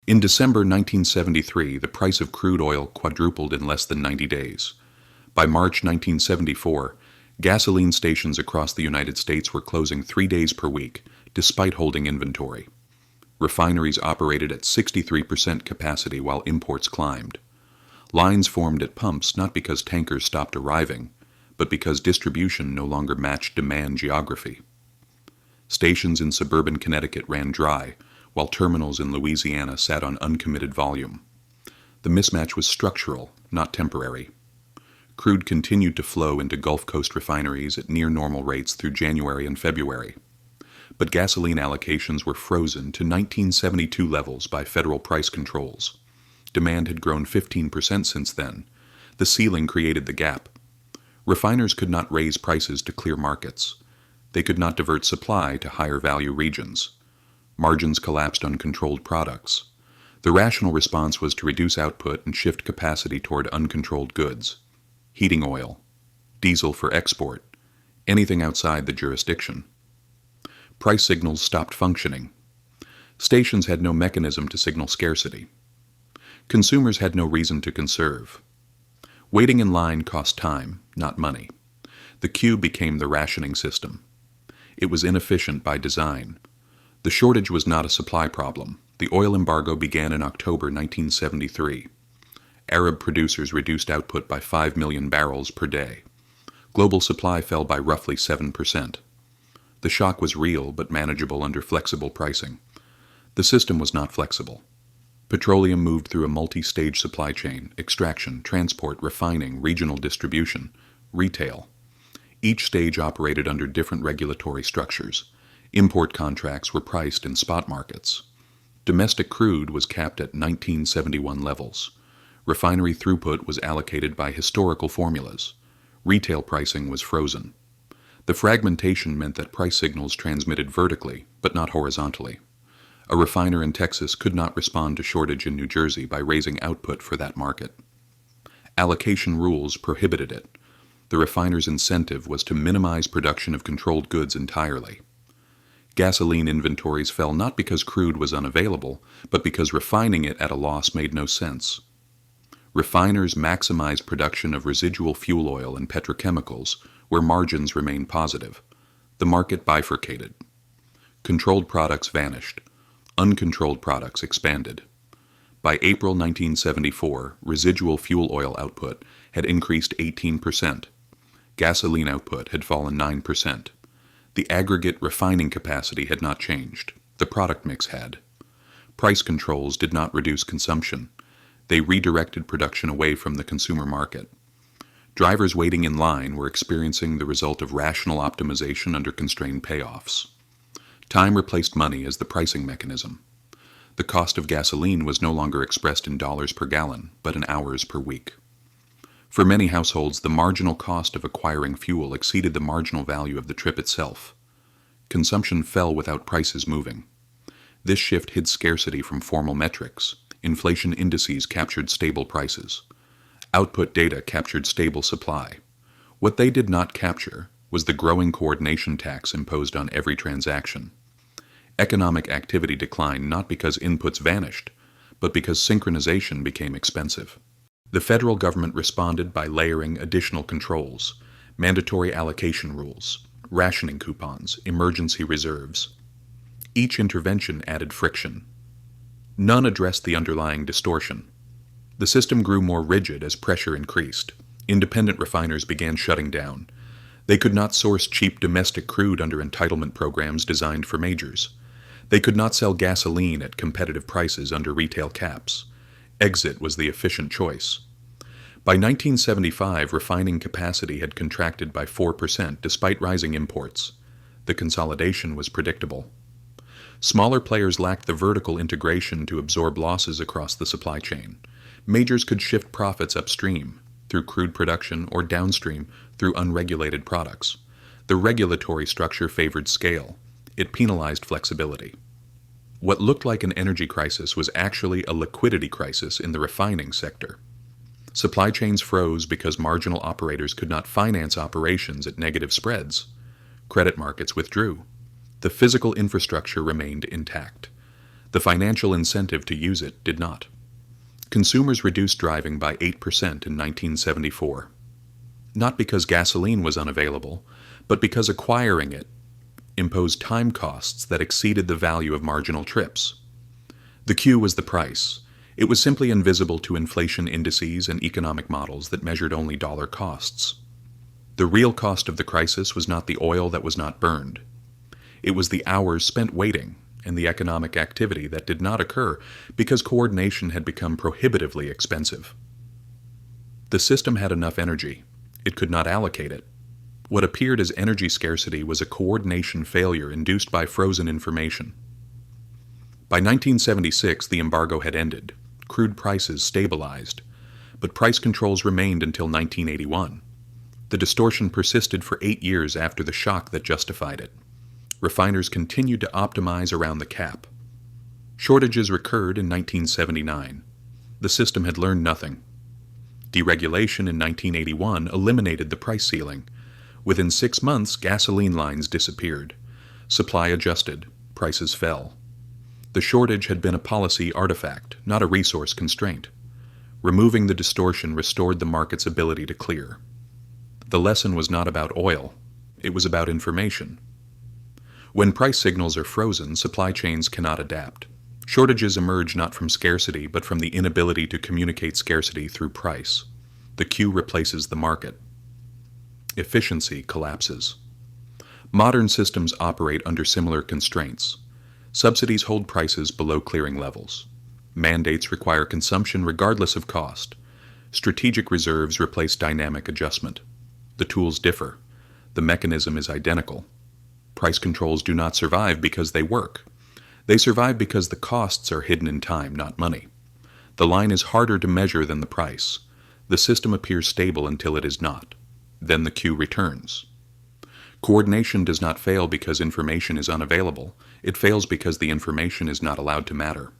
In December 1973, the price of crude oil quadrupled in less than 90 days. By March 1974, gasoline stations across the United States were closing 3 days per week, despite holding inventory. Refineries operated at 63% capacity while imports climbed. Lines formed at pumps not because tankers stopped arriving, but because distribution no longer matched demand geography. Stations in suburban Connecticut ran dry, while terminals in Louisiana sat on uncommitted volume. The mismatch was structural, not temporary. Crude continued to flow into Gulf Coast refineries at near normal rates through January and February. But gasoline allocations were frozen to 1972 levels by federal price controls. Demand had grown 15% since then. The ceiling created the gap. Refiners could not raise prices to clear markets. They could not divert supply to higher value regions. Margins collapsed on controlled products. The rational response was to reduce output and shift capacity toward uncontrolled goods. Heating oil, diesel for export, anything outside the jurisdiction. Price signals stopped functioning. Stations had no mechanism to signal scarcity. Consumers had no reason to conserve. Waiting in line cost time, not money. The queue became the rationing system. It was inefficient by design. The shortage was not a supply problem. The oil embargo began in October 1973. Arab producers reduced output by 5 million barrels per day. Global supply fell by roughly 7%. The shock was real but manageable under flexible pricing. The system was not flexible. Petroleum moved through a multi-stage supply chain: extraction, transport, refining, regional distribution, retail. Each stage operated under different regulatory structures. Import contracts were priced in spot markets. Domestic crude was capped at 1971 levels. Refinery throughput was allocated by historical formulas. Retail pricing was frozen. The fragmentation meant that price signals transmitted vertically, but not horizontally. A refiner in Texas could not respond to shortage in New Jersey by raising output for that market. Allocation rules prohibited it. The refiner's incentive was to minimize production of controlled goods entirely. Gasoline inventories fell not because crude was unavailable, but because refining it at a loss made no sense. Refiners maximized production of residual fuel oil and petrochemicals, where margins remained positive. The market bifurcated. Controlled products vanished. Uncontrolled products expanded. By April 1974, residual fuel oil output had increased 18%. Gasoline output had fallen 9%. The aggregate refining capacity had not changed. The product mix had. Price controls did not reduce consumption. They redirected production away from the consumer market. Drivers waiting in line were experiencing the result of rational optimization under constrained payoffs. Time replaced money as the pricing mechanism. The cost of gasoline was no longer expressed in dollars per gallon, but in hours per week. For many households, the marginal cost of acquiring fuel exceeded the marginal value of the trip itself. Consumption fell without prices moving. This shift hid scarcity from formal metrics. Inflation indices captured stable prices. Output data captured stable supply. What they did not capture was the growing coordination tax imposed on every transaction. Economic activity declined not because inputs vanished, but because synchronization became expensive. The federal government responded by layering additional controls: mandatory allocation rules, rationing coupons, emergency reserves. Each intervention added friction. None addressed the underlying distortion. The system grew more rigid as pressure increased. Independent refiners began shutting down. They could not source cheap domestic crude under entitlement programs designed for majors. They could not sell gasoline at competitive prices under retail caps. Exit was the efficient choice. By 1975, refining capacity had contracted by 4% despite rising imports. The consolidation was predictable. Smaller players lacked the vertical integration to absorb losses across the supply chain. Majors could shift profits upstream, through crude production, or downstream, through unregulated products. The regulatory structure favored scale. It penalized flexibility. What looked like an energy crisis was actually a liquidity crisis in the refining sector. Supply chains froze because marginal operators could not finance operations at negative spreads. Credit markets withdrew. The physical infrastructure remained intact. The financial incentive to use it did not. Consumers reduced driving by 8% in 1974. Not because gasoline was unavailable, but because acquiring it imposed time costs that exceeded the value of marginal trips. The Q was the price. It was simply invisible to inflation indices and economic models that measured only dollar costs. The real cost of the crisis was not the oil that was not burned. It was the hours spent waiting and the economic activity that did not occur because coordination had become prohibitively expensive. The system had enough energy. It could not allocate it. What appeared as energy scarcity was a coordination failure induced by frozen information. By 1976, the embargo had ended. Crude prices stabilized, but price controls remained until 1981. The distortion persisted for 8 years after the shock that justified it. Refiners continued to optimize around the cap. Shortages recurred in 1979. The system had learned nothing. Deregulation in 1981 eliminated the price ceiling. Within 6 months, gasoline lines disappeared. Supply adjusted. Prices fell. The shortage had been a policy artifact, not a resource constraint. Removing the distortion restored the market's ability to clear. The lesson was not about oil. It was about information. When price signals are frozen, supply chains cannot adapt. Shortages emerge not from scarcity, but from the inability to communicate scarcity through price. The Q replaces the market. Efficiency collapses. Modern systems operate under similar constraints. Subsidies hold prices below clearing levels. Mandates require consumption regardless of cost. Strategic reserves replace dynamic adjustment. The tools differ. The mechanism is identical. Price controls do not survive because they work. They survive because the costs are hidden in time, not money. The line is harder to measure than the price. The system appears stable until it is not. Then the Q returns. Coordination does not fail because information is unavailable. It fails because the information is not allowed to matter.